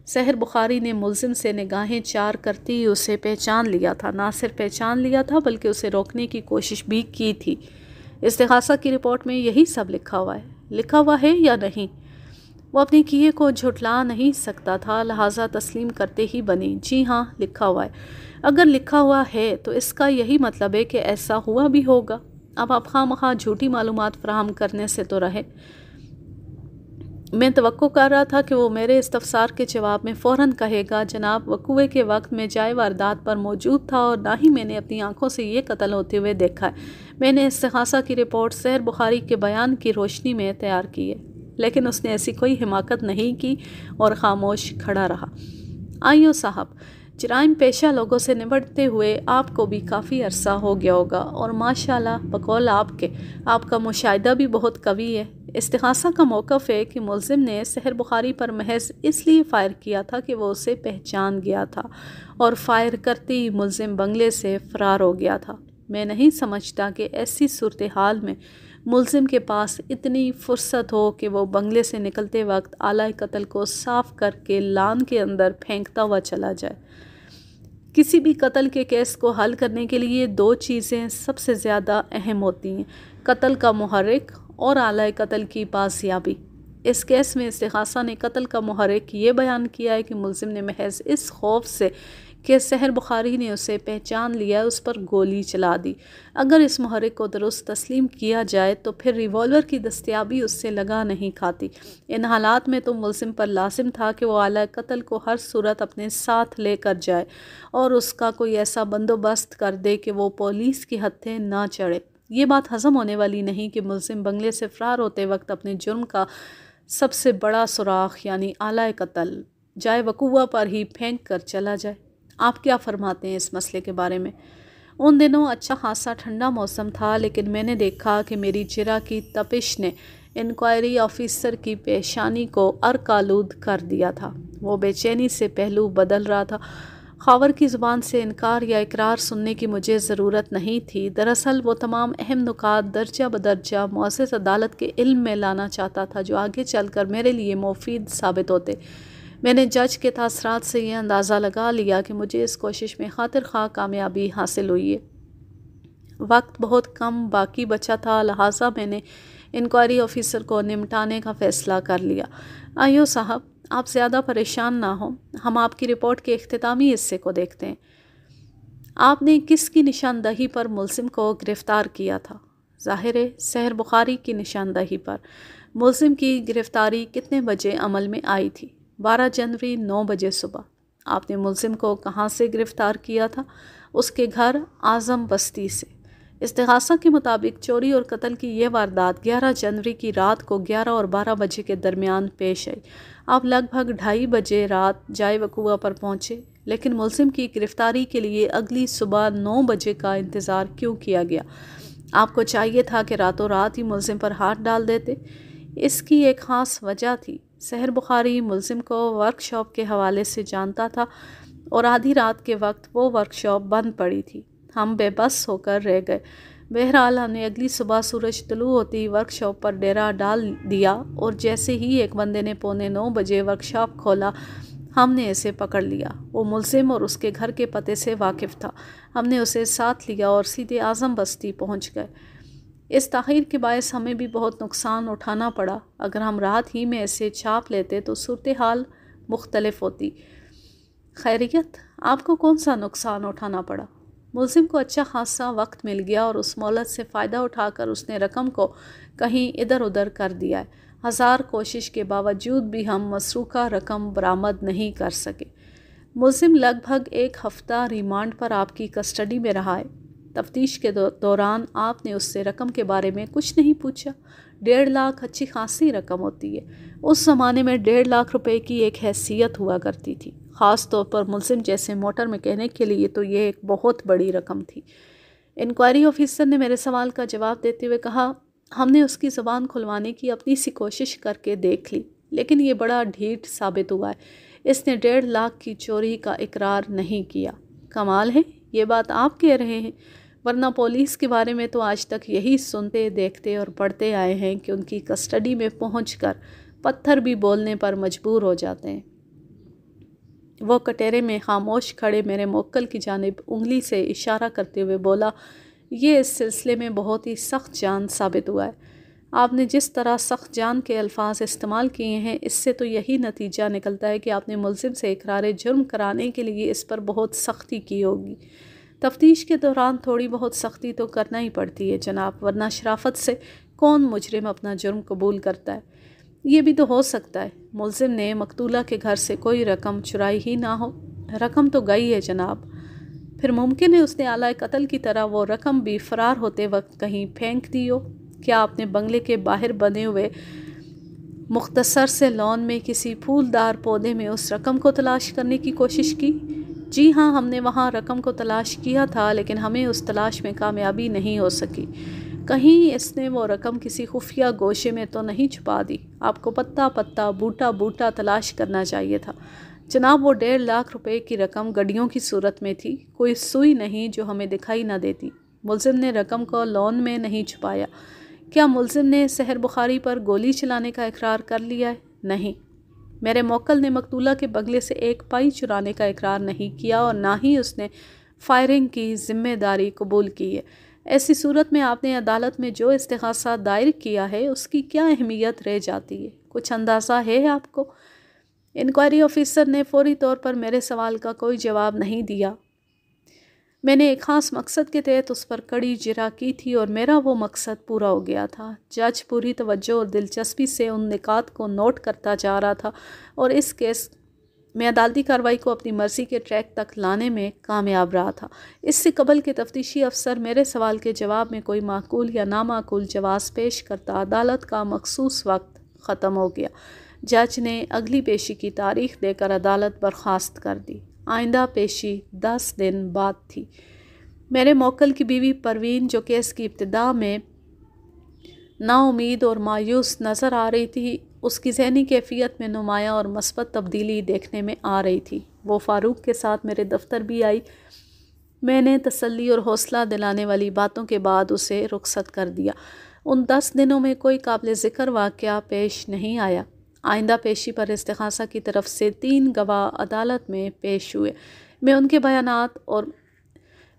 A: سحر بخاری نے ملزم سے نگاہیں چار کرتی ہی اسے پہچان لیا تھا۔ نہ صرف پہچان لیا تھا بلکہ اسے روکنے کی کوشش بھی کی تھی۔ استغاثہ کی رپورٹ میں یہی سب لکھا ہوا ہے یا نہیں؟ وہ اپنے کیے کو جھٹلا نہیں سکتا تھا، لہٰذا تسلیم کرتے ہی بنی۔ جی ہاں، لکھا ہوا ہے۔ اگر لکھا ہوا ہے تو اس کا یہی مطلب ہے کہ ایسا ہوا بھی ہوگا۔ اب آپ خواہ مخواہ جھوٹی معلومات فراہم کرنے سے تو رہے۔ میں توقع کر رہا تھا کہ وہ میرے استفسار کے جواب میں فوراً کہے گا، جناب وقوعے کے وقت میں جائے واردات پر موجود تھا اور نہ ہی میں نے اپنی آنکھوں سے یہ قتل ہوتے ہوئے دیکھا ہے۔ میں نے استغاثہ کی رپورٹ سحر بخاری کے بیان کی روشنی میں تیار کی ہے۔ لیکن اس نے ایسی کوئی حماقت نہیں کی اور خاموش کھڑا رہا۔ آئیو صاحب، جرائم پیشہ لوگوں سے نمٹتے ہوئے آپ کو بھی کافی عرصہ ہو گیا ہوگا، اور ماشاءاللہ بقول آپ کا مشاہدہ بھی بہت قوی ہے۔ استغاثہ کا موقف ہے کہ ملزم نے سحر بخاری پر محض اس لیے فائر کیا تھا کہ وہ اسے پہچان گیا تھا اور فائر کرتے ہی ملزم بنگلے سے فرار ہو گیا تھا۔ میں نہیں سمجھتا کہ ایسی صورتحال میں ملزم کے پاس اتنی فرصت ہو کہ وہ بنگلے سے نکلتے وقت آلہ قتل کو صاف کر کے لان کے اندر پھینکتا ہوا چلا جائے۔ کسی بھی قتل کے کیس کو حل کرنے کے لیے دو چیزیں سب سے زیادہ اہم ہوتی ہیں: قتل کا محرک اور آلہ قتل کی بازیابی۔ اس کیس میں استغاثہ نے قتل کا محرک یہ بیان کیا ہے کہ ملزم نے محض اس خوف سے کہ سحر بخاری نے اسے پہچان لیا اس پر گولی چلا دی۔ اگر اس محرک کو درست تسلیم کیا جائے تو پھر ریوالور کی دستیابی اس سے لگا نہیں کھاتی۔ ان حالات میں تو ملزم پر لازم تھا کہ وہ آلہ قتل کو ہر صورت اپنے ساتھ لے کر جائے اور اس کا کوئی ایسا بندوبست کر دے کہ وہ پولیس کی ہتھیں نہ چڑھے۔ یہ بات ہضم ہونے والی نہیں کہ ملزم بنگلے سے فرار ہوتے وقت اپنے جرم کا سب سے بڑا سراغ یعنی آلہ قتل جائے وقوع پر ہی پھینک کر چلا جائے۔ آپ کیا فرماتے ہیں اس مسئلے کے بارے میں؟ ان دنوں اچھا خاصا ٹھنڈا موسم تھا، لیکن میں نے دیکھا کہ میری جرح کی تپش نے انکوائری آفیسر کی پیشانی کو عرق آلود کر دیا تھا۔ وہ بے چینی سے پہلو بدل رہا تھا۔ خاور کی زبان سے انکار یا اقرار سننے کی مجھے ضرورت نہیں تھی۔ دراصل وہ تمام اہم نکات درجہ بدرجہ معزز عدالت کے علم میں لانا چاہتا تھا جو آگے چل کر میرے لیے مفید ثابت ہوتے۔ میں نے جج کے تاثرات سے یہ اندازہ لگا لیا کہ مجھے اس کوشش میں خاطر خواہ کامیابی حاصل ہوئی ہے۔ وقت بہت کم باقی بچا تھا، لہٰذا میں نے انکوائری آفیسر کو نمٹانے کا فیصلہ کر لیا۔ آئیو صاحب، آپ زیادہ پریشان نہ ہوں، ہم آپ کی رپورٹ کے اختتامی حصے کو دیکھتے ہیں۔ آپ نے کس کی نشاندہی پر ملزم کو گرفتار کیا تھا؟ ظاہر ہے سحر بخاری کی نشاندہی پر۔ ملزم کی گرفتاری کتنے بجے عمل میں آئی تھی؟ 12 جنوری 9 بجے صبح۔ آپ نے ملزم کو کہاں سے گرفتار کیا تھا؟ اس کے گھر اعظم بستی سے۔ استغاثہ کے مطابق چوری اور قتل کی یہ واردات 11 جنوری کی رات کو 11 اور 12 بجے کے درمیان پیش آئی۔ آپ لگ بھگ 2:30 بجے رات جائے وقوع پر پہنچے، لیکن ملزم کی گرفتاری کے لیے اگلی صبح 9 بجے کا انتظار کیوں کیا گیا؟ آپ کو چاہیے تھا کہ راتوں رات ہی ملزم پر ہاتھ ڈال دیتے۔ اس کی ایک خاص وجہ تھی۔ سحر بخاری ملزم کو ورکشاپ کے حوالے سے جانتا تھا اور آدھی رات کے وقت وہ ورکشاپ بند پڑی تھی۔ ہم بے بس ہو کر رہ گئے۔ بہرحال ہم نے اگلی صبح سورج طلوع ہوتی ہی ورکشاپ پر ڈیرا ڈال دیا اور جیسے ہی ایک بندے نے 8:45 بجے ورکشاپ کھولا ہم نے اسے پکڑ لیا۔ وہ ملزم اور اس کے گھر کے پتے سے واقف تھا۔ ہم نے اسے ساتھ لیا اور سیدھے اعظم بستی پہنچ گئے۔ اس تاخیر کے باعث ہمیں بھی بہت نقصان اٹھانا پڑا۔ اگر ہم رات ہی میں اسے چھاپ لیتے تو صورتحال مختلف ہوتی۔ خیریت، آپ کو کون سا نقصان اٹھانا پڑا؟ ملزم کو اچھا خاصا وقت مل گیا اور اس مہلت سے فائدہ اٹھا کر اس نے رقم کو کہیں ادھر ادھر کر دیا ہے۔ 1000 کوشش کے باوجود بھی ہم مسروقہ رقم برآمد نہیں کر سکے۔ ملزم لگ بھگ 1 ہفتہ ریمانڈ پر آپ کی کسٹڈی میں رہا ہے۔ تفتیش کے دوران آپ نے اس سے رقم کے بارے میں کچھ نہیں پوچھا؟ 1.5 لاکھ اچھی خاصی رقم ہوتی ہے۔ اس زمانے میں 1.5 لاکھ روپے کی ایک حیثیت ہوا کرتی تھی، خاص طور پر ملزم جیسے موٹر میکینک کے لیے تو یہ ایک بہت بڑی رقم تھی۔ انکوائری آفیسر نے میرے سوال کا جواب دیتے ہوئے کہا، ہم نے اس کی زبان کھلوانے کی اپنی سی کوشش کر کے دیکھ لی، لیکن یہ بڑا ڈھیٹ ثابت ہوا ہے۔ اس نے 1.5 لاکھ کی چوری کا اقرار نہیں کیا۔ کمال ہے، یہ بات آپ کہہ رہے ہیں، ورنہ پولیس کے بارے میں تو آج تک یہی سنتے دیکھتے اور پڑھتے آئے ہیں کہ ان کی کسٹڈی میں پہنچ کر پتھر بھی بولنے پر مجبور ہو جاتے ہیں۔ وہ کٹہرے میں خاموش کھڑے میرے موکل کی جانب انگلی سے اشارہ کرتے ہوئے بولا، یہ اس سلسلے میں بہت ہی سخت جان ثابت ہوا ہے۔ آپ نے جس طرح سخت جان کے الفاظ استعمال کیے ہیں، اس سے تو یہی نتیجہ نکلتا ہے کہ آپ نے ملزم سے اقرار جرم کرانے کے لیے اس پر بہت سختی کی ہوگی۔ تفتیش کے دوران تھوڑی بہت سختی تو کرنا ہی پڑتی ہے جناب، ورنہ شرافت سے کون مجرم اپنا جرم قبول کرتا ہے؟ یہ بھی تو ہو سکتا ہے ملزم نے مقتولہ کے گھر سے کوئی رقم چرائی ہی نہ ہو۔ رقم تو گئی ہے جناب۔ پھر ممکن ہے اس نے آلہ قتل کی طرح وہ رقم بھی فرار ہوتے وقت کہیں پھینک دی ہو۔ کیا آپ نے بنگلے کے باہر بنے ہوئے مختصر سے لان میں کسی پھولدار پودے میں اس رقم کو تلاش کرنے کی کوشش کی؟ جی ہاں، ہم نے وہاں رقم کو تلاش کیا تھا، لیکن ہمیں اس تلاش میں کامیابی نہیں ہو سکی۔ کہیں اس نے وہ رقم کسی خفیہ گوشے میں تو نہیں چھپا دی؟ آپ کو پتا پتا بوٹا بوٹا تلاش کرنا چاہیے تھا جناب۔ وہ 1.5 لاکھ روپے کی رقم گڈیوں کی صورت میں تھی، کوئی سوئی نہیں جو ہمیں دکھائی نہ دیتی۔ ملزم نے رقم کو لون میں نہیں چھپایا۔ کیا ملزم نے سحر بخاری پر گولی چلانے کا اقرار کر لیا ہے؟ نہیں۔ میرے موکل نے مقتولہ کے بنگلے سے 1 پائی چرانے کا اقرار نہیں کیا اور نہ ہی اس نے فائرنگ کی ذمہ داری قبول کی ہے۔ ایسی صورت میں آپ نے عدالت میں جو استغاثہ دائر کیا ہے اس کی کیا اہمیت رہ جاتی ہے؟ کچھ اندازہ ہے آپ کو؟ انکوائری آفیسر نے فوری طور پر میرے سوال کا کوئی جواب نہیں دیا۔ میں نے ایک خاص مقصد کے تحت اس پر کڑی جرح کی تھی اور میرا وہ مقصد پورا ہو گیا تھا۔ جج پوری توجہ اور دلچسپی سے ان نکات کو نوٹ کرتا جا رہا تھا اور اس کیس میں عدالتی کارروائی کو اپنی مرضی کے ٹریک تک لانے میں کامیاب رہا تھا۔ اس سے قبل کہ تفتیشی افسر میرے سوال کے جواب میں کوئی معقول یا نامعقول جواز پیش کرتا، عدالت کا مخصوص وقت ختم ہو گیا۔ جج نے اگلی پیشی کی تاریخ دے کر عدالت برخاست کر دی۔ آئندہ پیشی 10 دن بعد تھی۔ میرے موکل کی بیوی پروین، جو کیس کی ابتدا میں نا امید اور مایوس نظر آ رہی تھی، اس کی ذہنی کیفیت میں نمایاں اور مثبت تبدیلی دیکھنے میں آ رہی تھی۔ وہ فاروق کے ساتھ میرے دفتر بھی آئی۔ میں نے تسلی اور حوصلہ دلانے والی باتوں کے بعد اسے رخصت کر دیا۔ ان 10 دنوں میں کوئی قابل ذکر واقعہ پیش نہیں آیا۔ آئندہ پیشی پر استغاثہ کی طرف سے 3 گواہ عدالت میں پیش ہوئے۔ میں ان کے بیانات اور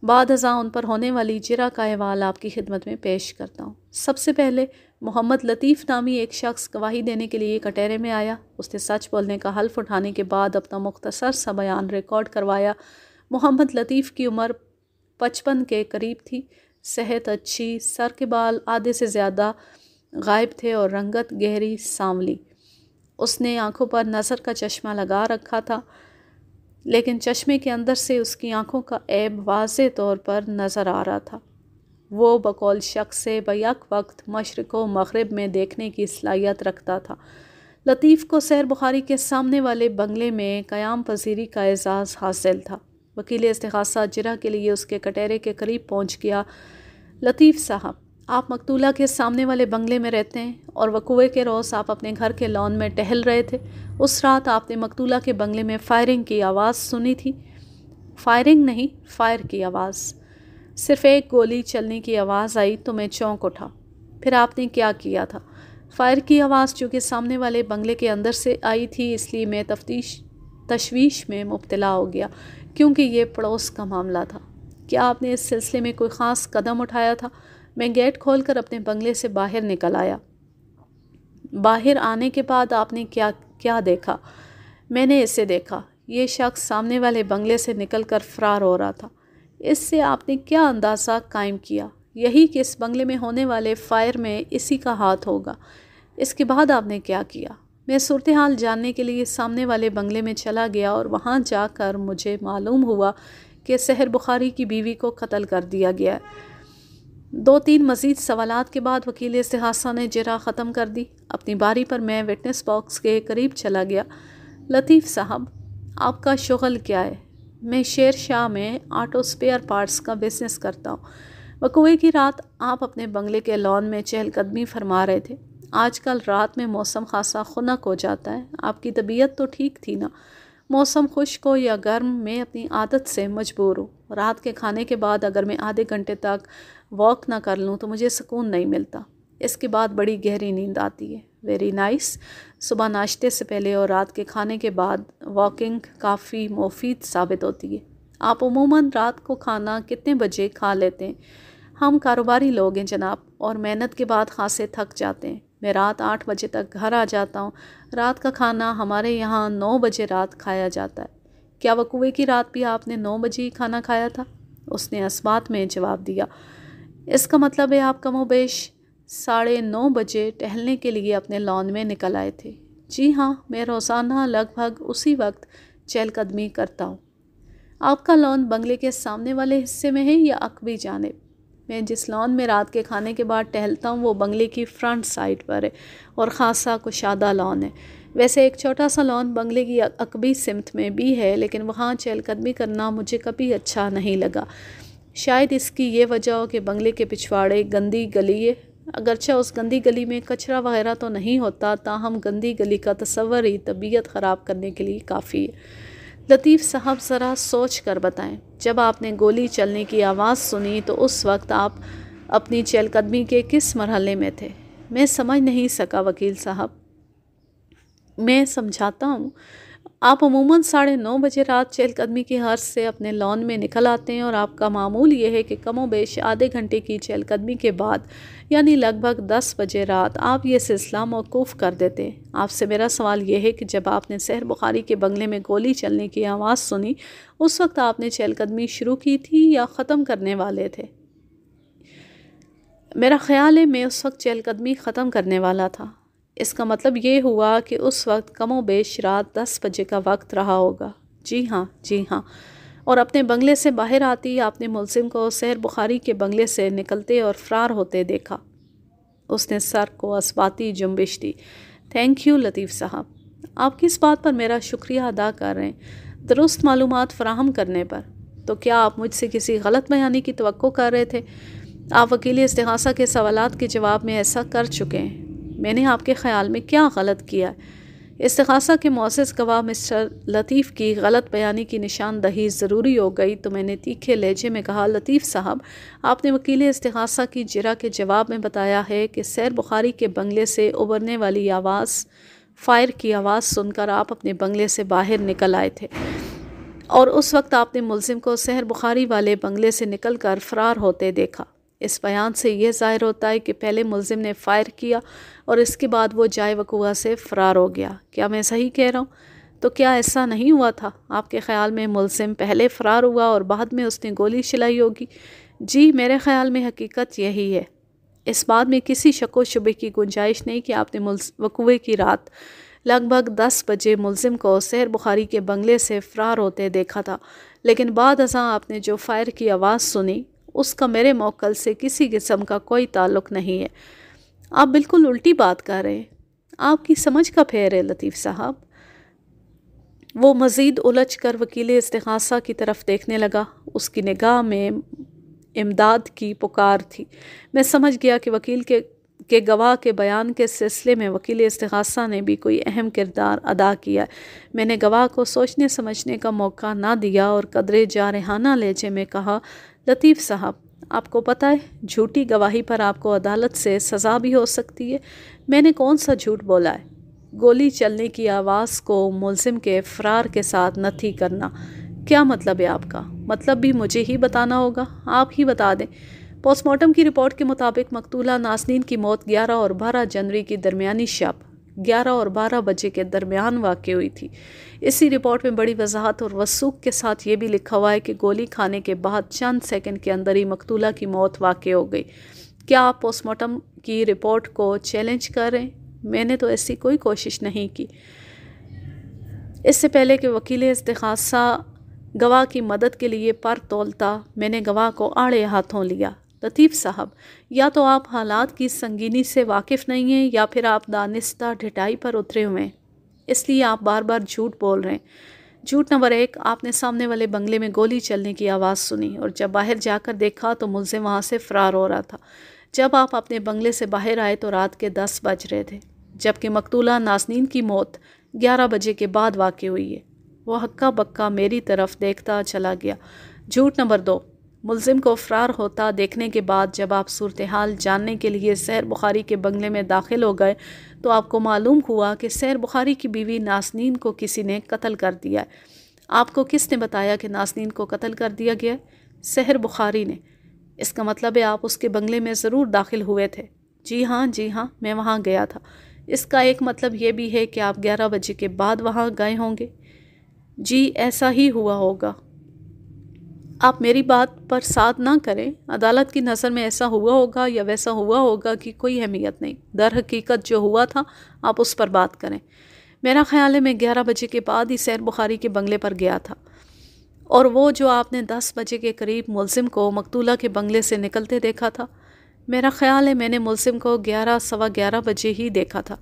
A: بعد ازاں ان پر ہونے والی جرح کا احوال آپ کی خدمت میں پیش کرتا ہوں۔ سب سے پہلے محمد لطیف نامی ایک شخص گواہی دینے کے لیے کٹہرے میں آیا۔ اس نے سچ بولنے کا حلف اٹھانے کے بعد اپنا مختصر سا بیان ریکارڈ کروایا۔ محمد لطیف کی عمر 55 کے قریب تھی، صحت اچھی، سر کے بال آدھے سے زیادہ غائب تھے اور رنگت گہری سانولی۔ اس نے آنکھوں پر نظر کا چشمہ لگا رکھا تھا، لیکن چشمے کے اندر سے اس کی آنکھوں کا عیب واضح طور پر نظر آ رہا تھا۔ وہ بقول شخص سے بیک وقت مشرق و مغرب میں دیکھنے کی صلاحیت رکھتا تھا۔ لطیف کو سحر بخاری کے سامنے والے بنگلے میں قیام پذیری کا اعزاز حاصل تھا۔ وکیل استغاثہ جرح کے لیے اس کے کٹہرے کے قریب پہنچ گیا۔ لطیف صاحب، آپ مقتولہ کے سامنے والے بنگلے میں رہتے ہیں اور وقوعے کے روز آپ اپنے گھر کے لان میں ٹہل رہے تھے۔ اس رات آپ نے مقتولہ کے بنگلے میں فائرنگ کی آواز سنی تھی؟ فائرنگ نہیں، فائر کی آواز۔ صرف ایک گولی چلنے کی آواز آئی تو میں چونک اٹھا۔ پھر آپ نے کیا کیا تھا؟ فائر کی آواز چونکہ سامنے والے بنگلے کے اندر سے آئی تھی، اس لیے میں تشویش میں مبتلا ہو گیا، کیونکہ یہ پڑوس کا معاملہ تھا۔ کیا آپ نے اس سلسلے میں کوئی خاص قدم اٹھایا تھا؟ میں گیٹ کھول کر اپنے بنگلے سے باہر نکل آیا۔ باہر آنے کے بعد آپ نے کیا دیکھا؟ میں نے اسے دیکھا۔ یہ شخص سامنے والے بنگلے سے نکل کر فرار ہو رہا تھا۔ اس سے آپ نے کیا اندازہ قائم کیا؟ یہی کہ اس بنگلے میں ہونے والے فائر میں اسی کا ہاتھ ہوگا۔ اس کے بعد آپ نے کیا کیا؟ میں صورتحال جاننے کے لیے سامنے والے بنگلے میں چلا گیا اور وہاں جا کر مجھے معلوم ہوا کہ سحر بخاری کی بیوی کو قتل کر دیا گیا ہے۔ 2-3 مزید سوالات کے بعد وکیل استغاثہ نے جرح ختم کر دی۔ اپنی باری پر میں وٹنس باکس کے قریب چلا گیا۔ لطیف صاحب، آپ کا شغل کیا ہے؟ میں شیر شاہ میں آٹو سپیئر پارٹس کا بزنس کرتا ہوں۔ وقوعے کی رات آپ اپنے بنگلے کے لان میں چہل قدمی فرما رہے تھے۔ آج کل رات میں موسم خاصا خنک ہو جاتا ہے۔ آپ کی طبیعت تو ٹھیک تھی نا؟ موسم خشک ہو یا گرم، میں اپنی عادت سے مجبور ہوں۔ رات کے کھانے کے بعد اگر میں آدھے گھنٹے تک واک نہ کر لوں تو مجھے سکون نہیں ملتا۔ اس کے بعد بڑی گہری نیند آتی ہے۔ Very nice. صبح ناشتے سے پہلے اور رات کے کھانے کے بعد واکنگ کافی مفید ثابت ہوتی ہے۔ آپ عموماً رات کو کھانا کتنے بجے کھا لیتے ہیں؟ ہم کاروباری لوگ ہیں جناب، اور محنت کے بعد خاصے تھک جاتے ہیں۔ میں رات 8 بجے تک گھر آ جاتا ہوں۔ رات کا کھانا ہمارے یہاں 9 بجے رات کھایا جاتا ہے۔ کیا وقوعے کی رات بھی آپ نے 9 بجے ہی کھانا کھایا تھا؟ اس نے اثبات میں جواب دیا۔ اس کا مطلب ہے آپ کم و بیش 9:30 بجے ٹہلنے کے لیے اپنے لان میں نکل آئے تھے۔ جی ہاں، میں روزانہ لگ بھگ اسی وقت چہل قدمی کرتا ہوں۔ آپ کا لان بنگلے کے سامنے والے حصے میں ہے یا عقبی جانب؟ میں جس لان میں رات کے کھانے کے بعد ٹہلتا ہوں وہ بنگلے کی فرنٹ سائڈ پر ہے اور خاصا کشادہ لان ہے۔ ویسے ایک چھوٹا سا لان بنگلے کی عقبی سمت میں بھی ہے، لیکن وہاں چہل قدمی کرنا مجھے کبھی اچھا نہیں لگا۔ شاید اس کی یہ وجہ ہو کہ بنگلے کے پچھواڑے گندی گلی ہے، اگرچہ اس گندی گلی میں کچرا وغیرہ تو نہیں ہوتا، تاہم گندی گلی کا تصور ہی طبیعت خراب کرنے کے لیے کافی ہے۔ لطیف صاحب ذرا سوچ کر بتائیں، جب آپ نے گولی چلنے کی آواز سنی تو اس وقت آپ اپنی چہل قدمی کے کس مرحلے میں تھے؟ میں سمجھ نہیں سکا وکیل صاحب۔ میں سمجھاتا ہوں، آپ عموماً 9:30 بجے رات چہل قدمی کی حرص سے اپنے لان میں نکل آتے ہیں، اور آپ کا معمول یہ ہے کہ کم و بیش آدھے گھنٹے کی چہل قدمی کے بعد یعنی لگ بھگ 10 بجے رات آپ یہ سلسلہ موقوف کر دیتے ہیں۔ آپ سے میرا سوال یہ ہے کہ جب آپ نے سحر بخاری کے بنگلے میں گولی چلنے کی آواز سنی، اس وقت آپ نے چہل قدمی شروع کی تھی یا ختم کرنے والے تھے؟ میرا خیال ہے میں اس وقت چہل قدمی ختم کرنے والا تھا۔ اس کا مطلب یہ ہوا کہ اس وقت کم و بیش رات 10 بجے کا وقت رہا ہوگا۔ جی ہاں۔ اور اپنے بنگلے سے باہر آتی آپ نے ملزم کو سحر بخاری کے بنگلے سے نکلتے اور فرار ہوتے دیکھا۔ اس نے سر کو اثباتی جنبش دی۔ تھینک یو لطیف صاحب، آپ کس بات پر میرا شکریہ ادا کر رہے ہیں؟ درست معلومات فراہم کرنے پر۔ تو کیا آپ مجھ سے کسی غلط بیانی کی توقع کر رہے تھے؟ آپ وکیل استغاثہ کے سوالات کے جواب میں ایسا کر چکے ہیں۔ میں نے آپ کے خیال میں کیا غلط کیا ہے؟ استغاثہ کے معزز گواہ مسٹر لطیف کی غلط بیانی کی نشاندہی ضروری ہو گئی تو میں نے تیکھے لہجے میں کہا، لطیف صاحب، آپ نے وکیل استغاثہ کی جرح کے جواب میں بتایا ہے کہ سحر بخاری کے بنگلے سے ابھرنے والی فائر کی آواز سن کر آپ اپنے بنگلے سے باہر نکل آئے تھے، اور اس وقت آپ نے ملزم کو سحر بخاری والے بنگلے سے نکل کر فرار ہوتے دیکھا۔ اس بیان سے یہ ظاہر ہوتا ہے کہ پہلے ملزم نے فائر کیا اور اس کے بعد وہ جائے وقوع سے فرار ہو گیا۔ کیا میں صحیح کہہ رہا ہوں؟ تو کیا ایسا نہیں ہوا تھا؟ آپ کے خیال میں ملزم پہلے فرار ہوا اور بعد میں اس نے گولی چلائی ہوگی؟ جی، میرے خیال میں حقیقت یہی ہے۔ اس بات میں کسی شک و شبے کی گنجائش نہیں کہ آپ نے وقوع کی رات لگ بھگ 10 بجے ملزم کو سحر بخاری کے بنگلے سے فرار ہوتے دیکھا تھا، لیکن بعد ازاں آپ نے جو فائر کی آواز سنی اس کا میرے موکل سے کسی قسم کا کوئی تعلق نہیں ہے۔ آپ بالکل الٹی بات کر رہے ہیں۔ آپ کی سمجھ کا پھیر ہے لطیف صاحب۔ وہ مزید الجھ کر وکیل استغاثہ کی طرف دیکھنے لگا۔ اس کی نگاہ میں امداد کی پکار تھی۔ میں سمجھ گیا کہ وکیل کے گواہ کے بیان کے سلسلے میں وکیل استغاثہ نے بھی کوئی اہم کردار ادا کیا۔ میں نے گواہ کو سوچنے سمجھنے کا موقع نہ دیا اور قدرے جارحانہ لہجے میں کہا، لطیف صاحب، آپ کو پتہ ہے جھوٹی گواہی پر آپ کو عدالت سے سزا بھی ہو سکتی ہے۔ میں نے کون سا جھوٹ بولا ہے؟ گولی چلنے کی آواز کو ملزم کے فرار کے ساتھ نتھی کرنا، کیا مطلب ہے آپ کا؟ مطلب بھی مجھے ہی بتانا ہوگا؟ آپ ہی بتا دیں۔ پوسٹ مارٹم کی رپورٹ کے مطابق مقتولہ نازنین کی موت 11 اور 12 جنوری کی درمیانی شب 11 اور 12 بجے کے درمیان واقع ہوئی تھی۔ اسی رپورٹ میں بڑی وضاحت اور وثوق کے ساتھ یہ بھی لکھا ہوا ہے کہ گولی کھانے کے بعد چند سیکنڈ کے اندر ہی مقتولہ کی موت واقع ہو گئی۔ کیا آپ پوسٹ مارٹم کی رپورٹ کو چیلنج کر رہے ہیں؟ میں نے تو ایسی کوئی کوشش نہیں کی۔ اس سے پہلے کہ وکیل استغاثہ گواہ کی مدد کے لیے پر تولتا، میں نے گواہ کو آڑے ہاتھوں لیا۔ لطیف صاحب، یا تو آپ حالات کی سنگینی سے واقف نہیں ہیں یا پھر آپ دانستہ ڈھٹائی پر اترے ہوئے ہیں، اس لیے آپ بار بار جھوٹ بول رہے ہیں۔ جھوٹ نمبر 1، آپ نے سامنے والے بنگلے میں گولی چلنے کی آواز سنی اور جب باہر جا کر دیکھا تو ملزم وہاں سے فرار ہو رہا تھا۔ جب آپ اپنے بنگلے سے باہر آئے تو رات کے 10 بج رہے تھے، جبکہ مقتولہ نازنین کی موت 11 بجے کے بعد واقع ہوئی ہے۔ وہ ہکا بکا میری طرف دیکھتا چلا گیا۔ جھوٹ نمبر 2، ملزم کو فرار ہوتا دیکھنے کے بعد جب آپ صورتحال جاننے کے لیے سحر بخاری کے بنگلے میں داخل ہو گئے تو آپ کو معلوم ہوا کہ سحر بخاری کی بیوی نازنین کو کسی نے قتل کر دیا ہے۔ آپ کو کس نے بتایا کہ نازنین کو قتل کر دیا گیا ہے؟ سحر بخاری نے۔ اس کا مطلب ہے آپ اس کے بنگلے میں ضرور داخل ہوئے تھے۔ جی ہاں، میں وہاں گیا تھا۔ اس کا ایک مطلب یہ بھی ہے کہ آپ 11 بجے کے بعد وہاں گئے ہوں گے۔ جی، ایسا ہی ہوا ہوگا۔ آپ میری بات پر ساتھ نہ کریں۔ عدالت کی نظر میں ایسا ہوا ہوگا یا ویسا ہوا ہوگا کہ کوئی اہمیت نہیں۔ در حقیقت جو ہوا تھا آپ اس پر بات کریں۔ میرا خیال ہے میں 11 بجے کے بعد ہی سحر بخاری کے بنگلے پر گیا تھا، اور وہ جو آپ نے 10 بجے کے قریب ملزم کو مقتولہ کے بنگلے سے نکلتے دیکھا تھا، میرا خیال ہے میں نے ملزم کو 11 سوا 11 بجے ہی دیکھا تھا۔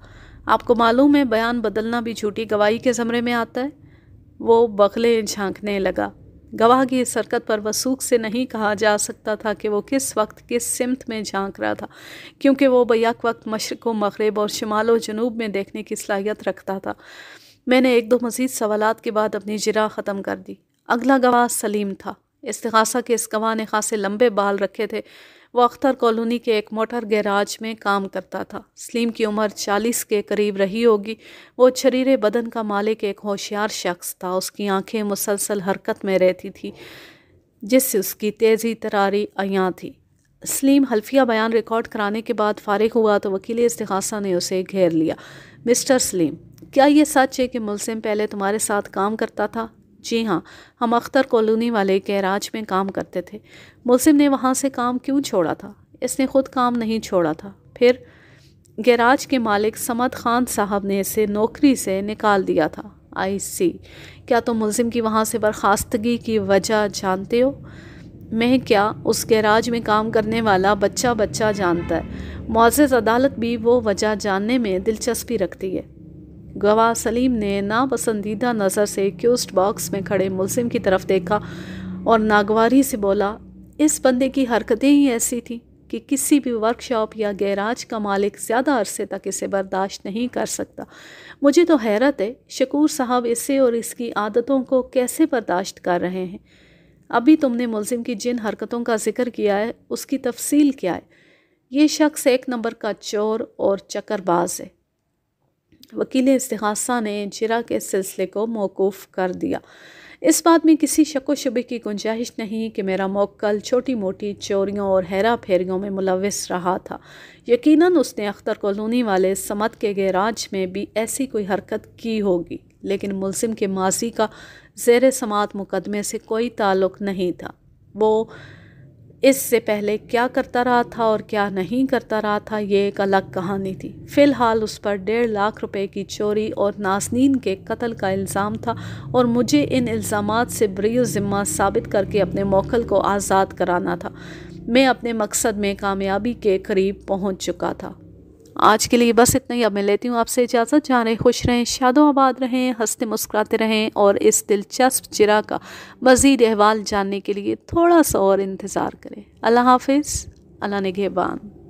A: آپ کو معلوم ہے بیان بدلنا بھی جھوٹی گواہی کے زمرے میں آتا ہے۔ وہ بغلیں جھانکنے لگا۔ گواہ کی اس حرکت پر وثوق سے نہیں کہا جا سکتا تھا کہ وہ کس وقت کس سمت میں جھانک رہا تھا، کیونکہ وہ بیک وقت مشرق و مغرب اور شمال و جنوب میں دیکھنے کی صلاحیت رکھتا تھا۔ میں نے ایک دو مزید سوالات کے بعد اپنی جرح ختم کر دی۔ اگلا گواہ سلیم تھا۔ استغاثہ کے اس گواہ نے خاصے لمبے بال رکھے تھے۔ وہ اختر کالونی کے ایک موٹر گیراج میں کام کرتا تھا۔ سلیم کی عمر 40 کے قریب رہی ہوگی۔ وہ چھریرے بدن کا مالک ایک ہوشیار شخص تھا۔ اس کی آنکھیں مسلسل حرکت میں رہتی تھی، جس سے اس کی تیزی تراری عیاں تھی۔ سلیم حلفیہ بیان ریکارڈ کرانے کے بعد فارغ ہوا تو وکیل استغاثہ نے اسے گھیر لیا۔ مسٹر سلیم، کیا یہ سچ ہے کہ ملزم پہلے تمہارے ساتھ کام کرتا تھا؟ جی ہاں، ہم اختر کالونی والے گیراج میں کام کرتے تھے۔ ملزم نے وہاں سے کام کیوں چھوڑا تھا؟ اس نے خود کام نہیں چھوڑا تھا۔ پھر گیراج کے مالک صمد خان صاحب نے اسے نوکری سے نکال دیا تھا۔ آئی سی۔ کیا تم ملزم کی وہاں سے برخاستگی کی وجہ جانتے ہو؟ میں کیا، اس گیراج میں کام کرنے والا بچہ جانتا ہے۔ معزز عدالت بھی وہ وجہ جاننے میں دلچسپی رکھتی ہے۔ گواہ سلیم نے ناپسندیدہ نظر سے ایکیوزڈ باکس میں کھڑے ملزم کی طرف دیکھا اور ناگواری سے بولا، اس بندے کی حرکتیں ہی ایسی تھیں کہ کسی بھی ورکشاپ یا گیراج کا مالک زیادہ عرصے تک اسے برداشت نہیں کر سکتا۔ مجھے تو حیرت ہے شکور صاحب اسے اور اس کی عادتوں کو کیسے برداشت کر رہے ہیں۔ ابھی تم نے ملزم کی جن حرکتوں کا ذکر کیا ہے اس کی تفصیل کیا ہے؟ یہ شخص 1 نمبر کا چور اور چکر باز ہے۔ وکیل استغاثہ نے جرح کے سلسلے کو موقوف کر دیا۔ اس بات میں کسی شک و شبے کی گنجائش نہیں کہ میرا موکل چھوٹی موٹی چوریوں اور ہیرا پھیریوں میں ملوث رہا تھا۔ یقیناً اس نے اختر کالونی والے صمد کے گیراج میں بھی ایسی کوئی حرکت کی ہوگی، لیکن ملزم کے ماضی کا زیر سماعت مقدمے سے کوئی تعلق نہیں تھا۔ وہ اس سے پہلے کیا کرتا رہا تھا اور کیا نہیں کرتا رہا تھا، یہ ایک الگ کہانی تھی۔ فی الحال اس پر 1.5 لاکھ روپے کی چوری اور نازنین کے قتل کا الزام تھا اور مجھے ان الزامات سے بری ذمہ ثابت کر کے اپنے موکل کو آزاد کرانا تھا۔ میں اپنے مقصد میں کامیابی کے قریب پہنچ چکا تھا۔ آج کے لیے بس اتنا ہی۔ اب میں لیتی ہوں آپ سے اجازت۔ جانے خوش رہیں، شاد و آباد رہیں، ہنستے مسکراتے رہیں اور اس دلچسپ جرح کا مزید احوال جاننے کے لیے تھوڑا سا اور انتظار کریں۔ اللہ حافظ، اللہ نگہبان۔